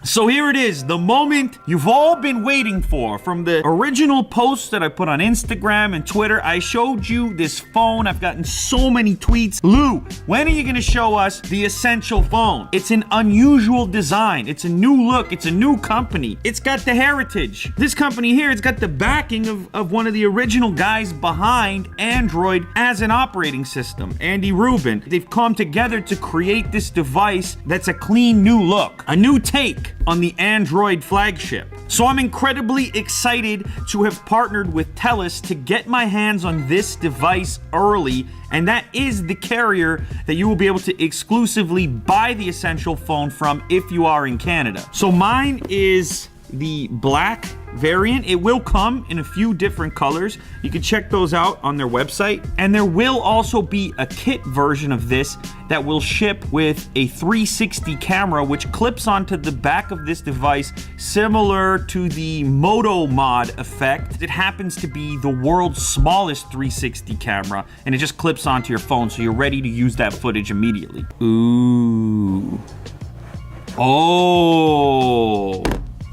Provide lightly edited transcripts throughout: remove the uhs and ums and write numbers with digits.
So here it is, the moment you've all been waiting for. From the original post that I put on Instagram and Twitter, I showed you this phone. I've gotten so many tweets. Lou, when are you gonna show us the Essential phone? It's an unusual design. It's a new look. It's a new company. It's got the heritage. This company here, it's got the backing of one of the original guys behind Android as an operating system, Andy Rubin. They've come together to create this device that's a clean new look, a new take on the Android flagship. So I'm incredibly excited to have partnered with TELUS to get my hands on this device early, and that is the carrier that you will be able to exclusively buy the Essential phone from if you are in Canada. So mine is the black variant. It will come in a few different colors. You can check those out on their website. And there will also be a kit version of this that will ship with a 360 camera, which clips onto the back of this device, similar to the Moto Mod effect. It happens to be the world's smallest 360 camera, and it just clips onto your phone, so you're ready to use that footage immediately. Ooh. Oh.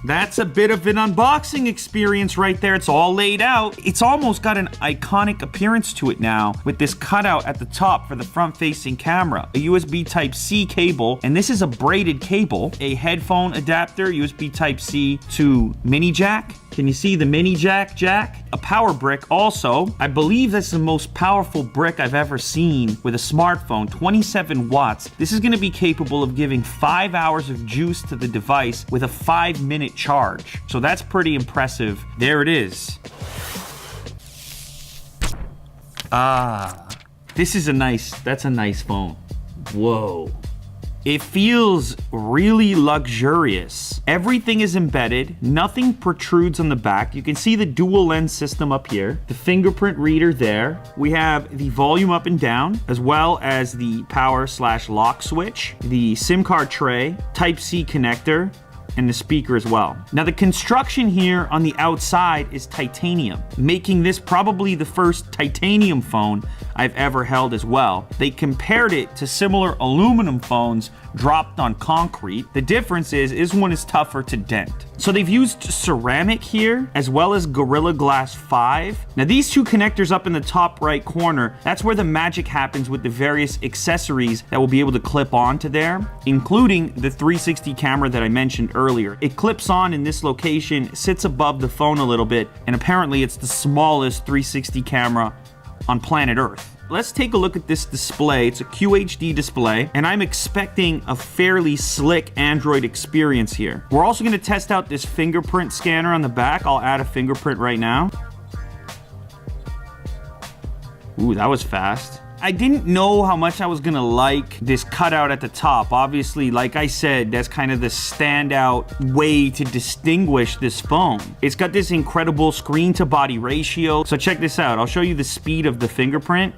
That's a bit of an unboxing experience right there. It's all laid out. It's almost got an iconic appearance to it now with this cutout at the top for the front-facing camera. A USB Type-C cable, and this is a braided cable. A headphone adapter, USB Type-C to mini jack. Can you see the mini jack? A power brick also. I believe that's the most powerful brick I've ever seen with a smartphone, 27 watts. This is gonna be capable of giving 5 hours of juice to the device with a 5-minute charge. So that's pretty impressive. There it is. That's a nice phone. Whoa. It feels really luxurious. Everything is embedded. Nothing protrudes on the back. You can see the dual lens system up here, the fingerprint reader there. We have the volume up and down, as well as the power/lock switch, the SIM card tray, Type-C connector, and the speaker as well. Now the construction here on the outside is titanium, making this probably the first titanium phone I've ever held as well. They compared it to similar aluminum phones dropped on concrete. The difference is this one is tougher to dent. So they've used ceramic here as well as Gorilla Glass 5. Now these two connectors up in the top right corner, that's where the magic happens with the various accessories that will be able to clip onto there, including the 360 camera that I mentioned earlier. It clips on in this location, sits above the phone a little bit, and apparently it's the smallest 360 camera on planet Earth. Let's take a look at this display. It's a QHD display, and I'm expecting a fairly slick Android experience here. We're also gonna test out this fingerprint scanner on the back. I'll add a fingerprint right now. Ooh, that was fast. I didn't know how much I was gonna like this cutout at the top. Obviously, like I said, that's kind of the standout way to distinguish this phone. It's got this incredible screen to body ratio. So check this out. I'll show you the speed of the fingerprint.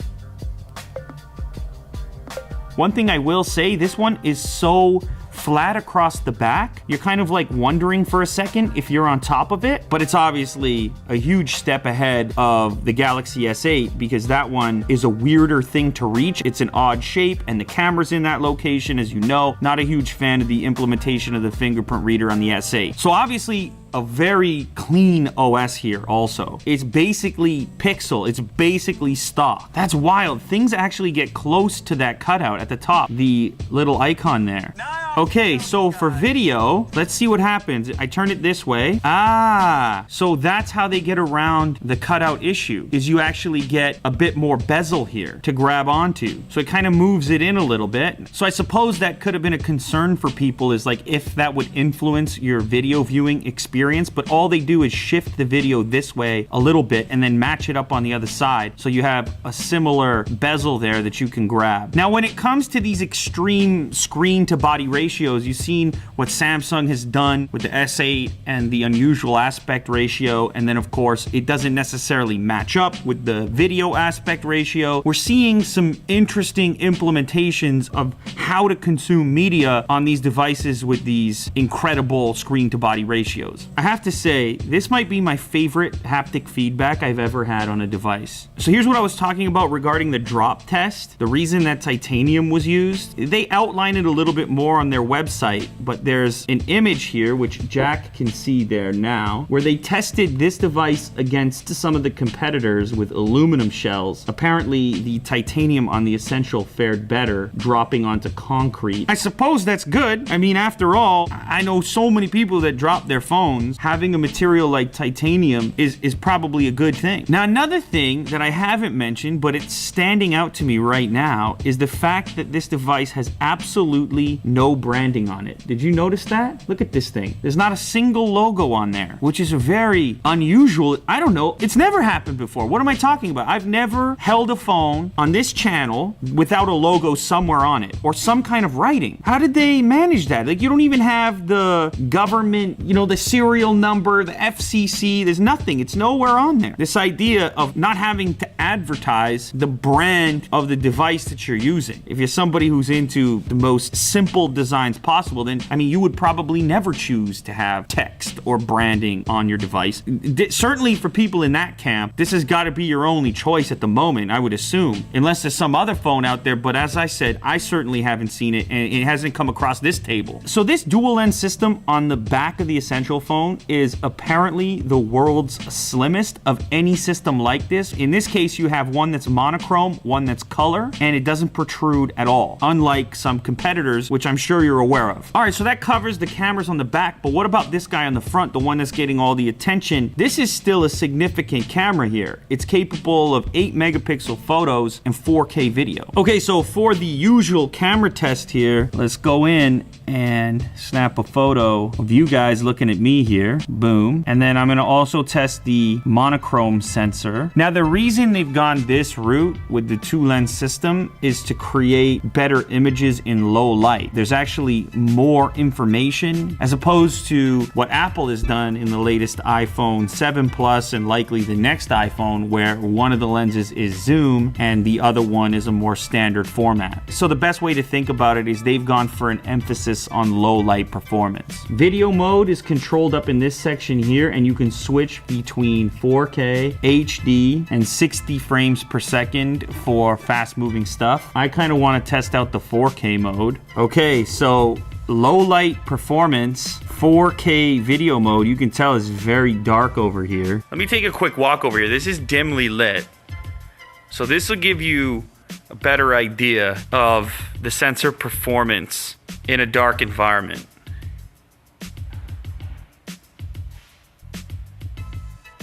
One thing I will say, this one is so flat across the back. You're kind of like wondering for a second if you're on top of it, but it's obviously a huge step ahead of the Galaxy S8 because that one is a weirder thing to reach. It's an odd shape and the camera's in that location, as you know. Not a huge fan of the implementation of the fingerprint reader on the S8. So obviously, a very clean OS here also. It's basically pixel. It's basically stock. That's wild. Things actually get close to that cutout at the top. The little icon there. Okay, so for video, let's see what happens. I turn it this way. So that's how they get around the cutout issue, is you actually get a bit more bezel here to grab onto. So it kind of moves it in a little bit. So I suppose that could have been a concern for people, is like if that would influence your video viewing experience, but all they do is shift the video this way a little bit and then match it up on the other side. So you have a similar bezel there that you can grab. Now, when it comes to these extreme screen to body ratios, you've seen what Samsung has done with the S8 and the unusual aspect ratio. And then of course, it doesn't necessarily match up with the video aspect ratio. We're seeing some interesting implementations of how to consume media on these devices with these incredible screen to body ratios. I have to say, this might be my favorite haptic feedback I've ever had on a device. So here's what I was talking about regarding the drop test. The reason that titanium was used. They outline it a little bit more on their website, but there's an image here, which Jack can see there now, where they tested this device against some of the competitors with aluminum shells. Apparently, the titanium on the Essential fared better, dropping onto concrete. I suppose that's good. I mean, after all, I know so many people that drop their phones. Having a material like titanium is probably a good thing. Now, another thing that I haven't mentioned, but it's standing out to me right now, is the fact that this device has absolutely no branding on it. Did you notice that? Look at this thing. There's not a single logo on there, which is a very unusual. I don't know. It's never happened before. What am I talking about? I've never held a phone on this channel without a logo somewhere on it or some kind of writing. How did they manage that? Like, you don't even have the government, you know, the serial number, the FCC. There's nothing. It's nowhere on there. This idea of not having to advertise the brand of the device that you're using. If you're somebody who's into the most simple designs possible, then, I mean, you would probably never choose to have text or branding on your device. Certainly for people in that camp, this has got to be your only choice at the moment, I would assume, unless there's some other phone out there. But as I said, I certainly haven't seen it, and it hasn't come across this table. So this dual lens system on the back of the Essential phone is apparently the world's slimmest of any system like this. In this case, you have one that's monochrome, one that's color, and it doesn't protrude at all, unlike some competitors, which I'm sure you're aware of. All right, so that covers the cameras on the back, but what about this guy on the front, the one that's getting all the attention? This is still a significant camera here. It's capable of 8 megapixel photos and 4K video. Okay, so for the usual camera test here, let's go in and snap a photo of you guys looking at me here. Boom. And then I'm gonna also test the monochrome sensor. Now, the reason they've gone this route with the 2-lens system is to create better images in low light. There's actually more information as opposed to what Apple has done in the latest iPhone 7 Plus and likely the next iPhone, where one of the lenses is zoom and the other one is a more standard format. So the best way to think about it is they've gone for an emphasis on low light performance. Video mode is controlled up in this section here, and you can switch between 4K, HD, and 60 frames per second for fast moving stuff. I kind of want to test out the 4K mode. Okay, so low light performance, 4K video mode, you can tell is very dark over here. Let me take a quick walk over here. This is dimly lit. So this will give you a better idea of the sensor performance in a dark environment.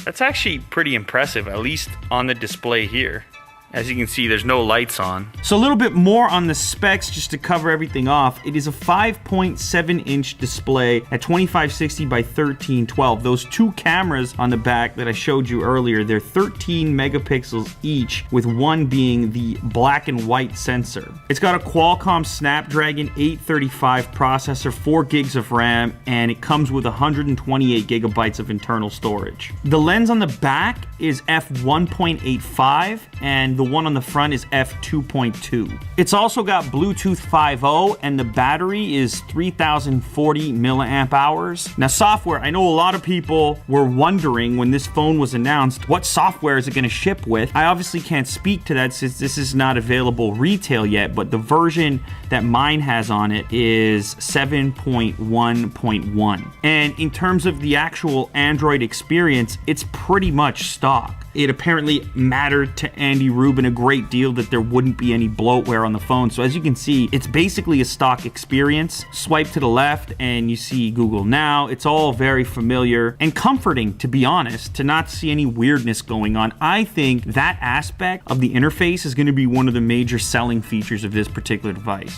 That's actually pretty impressive, at least on the display here. As you can see, there's no lights on. So a little bit more on the specs just to cover everything off. It is a 5.7-inch display at 2560 by 1312. Those two cameras on the back that I showed you earlier, they're 13 megapixels each, with one being the black and white sensor. It's got a Qualcomm Snapdragon 835 processor, 4 gigs of RAM, and it comes with 128 gigabytes of internal storage. The lens on the back is f1.85, and the one on the front is f2.2. It's also got Bluetooth 5.0, and the battery is 3040 milliamp hours. Now, software, I know a lot of people were wondering when this phone was announced, what software is it going to ship with? I obviously can't speak to that since this is not available retail yet, but the version that mine has on it is 7.1.1. And in terms of the actual Android experience, it's pretty much stock. It apparently mattered to Andy Rubin a great deal that there wouldn't be any bloatware on the phone. So as you can see, it's basically a stock experience. Swipe to the left and you see Google Now. It's all very familiar and comforting, to be honest, to not see any weirdness going on. I think that aspect of the interface is going to be one of the major selling features of this particular device.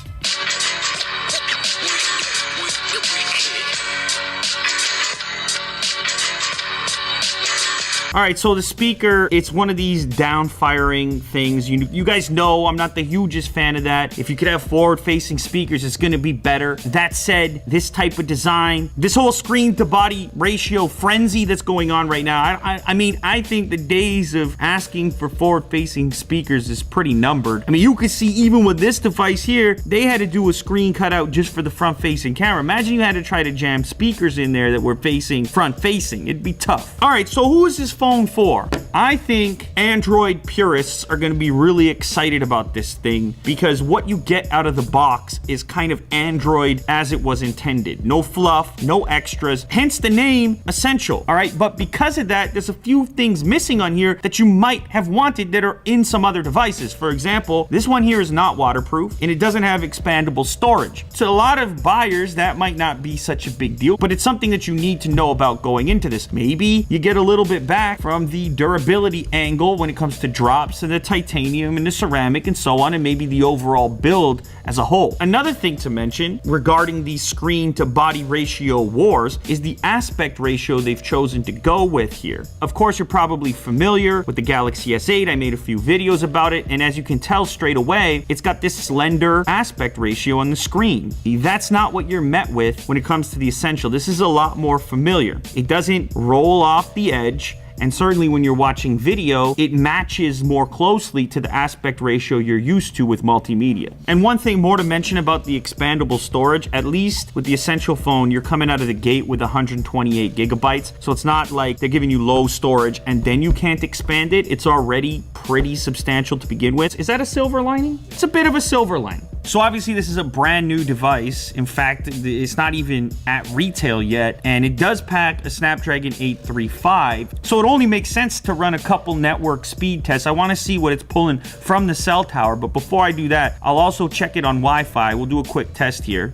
All right, so the speaker, it's one of these down-firing things. You guys know I'm not the hugest fan of that. If you could have forward-facing speakers, it's gonna be better. That said, this type of design, this whole screen-to-body ratio frenzy that's going on right now, I mean, I think the days of asking for forward-facing speakers is pretty numbered. I mean, you could see even with this device here, they had to do a screen cutout just for the front-facing camera. Imagine you had to try to jam speakers in there that were facing front-facing. It'd be tough. All right, so who is this phone for? I think Android purists are going to be really excited about this thing because what you get out of the box is kind of Android as it was intended. No fluff, no extras, hence the name Essential. All right, but because of that, there's a few things missing on here that you might have wanted that are in some other devices. For example, this one here is not waterproof and it doesn't have expandable storage. So a lot of buyers, that might not be such a big deal, but it's something that you need to know about going into this. Maybe you get a little bit back from the durability angle when it comes to drops and the titanium and the ceramic and so on, and maybe the overall build as a whole. Another thing to mention regarding the screen to body ratio wars is the aspect ratio they've chosen to go with here. Of course, you're probably familiar with the Galaxy S8. I made a few videos about it, and as you can tell straight away, it's got this slender aspect ratio on the screen. That's not what you're met with when it comes to the Essential. This is a lot more familiar. It doesn't roll off the edge, and certainly when you're watching video, it matches more closely to the aspect ratio you're used to with multimedia. And one thing more to mention about the expandable storage, at least with the Essential phone, you're coming out of the gate with 128 gigabytes. So it's not like they're giving you low storage and then you can't expand it. It's already pretty substantial to begin with. Is that a silver lining? It's a bit of a silver lining. So obviously this is a brand new device. In fact, it's not even at retail yet, and it does pack a Snapdragon 835. So it only makes sense to run a couple network speed tests. I want to see what it's pulling from the cell tower, but before I do that, I'll also check it on Wi-Fi. We'll do a quick test here.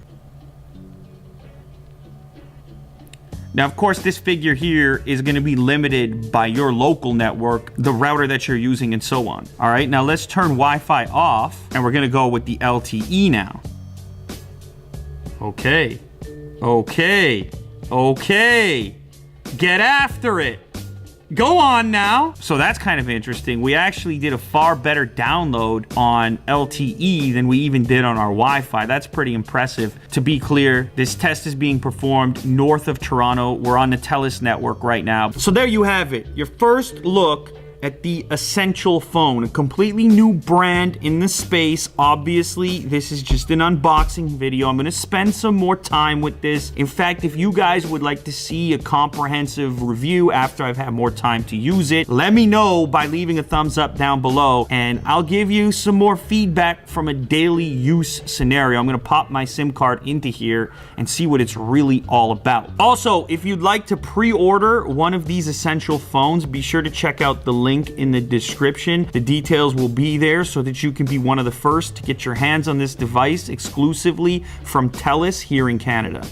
Now, of course, this figure here is going to be limited by your local network, the router that you're using, and so on. All right, now let's turn Wi-Fi off, and we're going to go with the LTE now. Okay. Get after it. Go on now. So that's kind of interesting. We actually did a far better download on LTE than we even did on our Wi-Fi. That's pretty impressive. To be clear, this test is being performed north of Toronto. We're on the TELUS network right now. So there you have it. Your first look at the Essential phone, a completely new brand in the space. Obviously, this is just an unboxing video. I'm gonna spend some more time with this. In fact, if you guys would like to see a comprehensive review after I've had more time to use it, let me know by leaving a thumbs up down below, and I'll give you some more feedback from a daily use scenario. I'm gonna pop my SIM card into here and see what it's really all about. Also, if you'd like to pre-order one of these Essential phones, be sure to check out the link in the description. The details will be there so that you can be one of the first to get your hands on this device exclusively from TELUS here in Canada.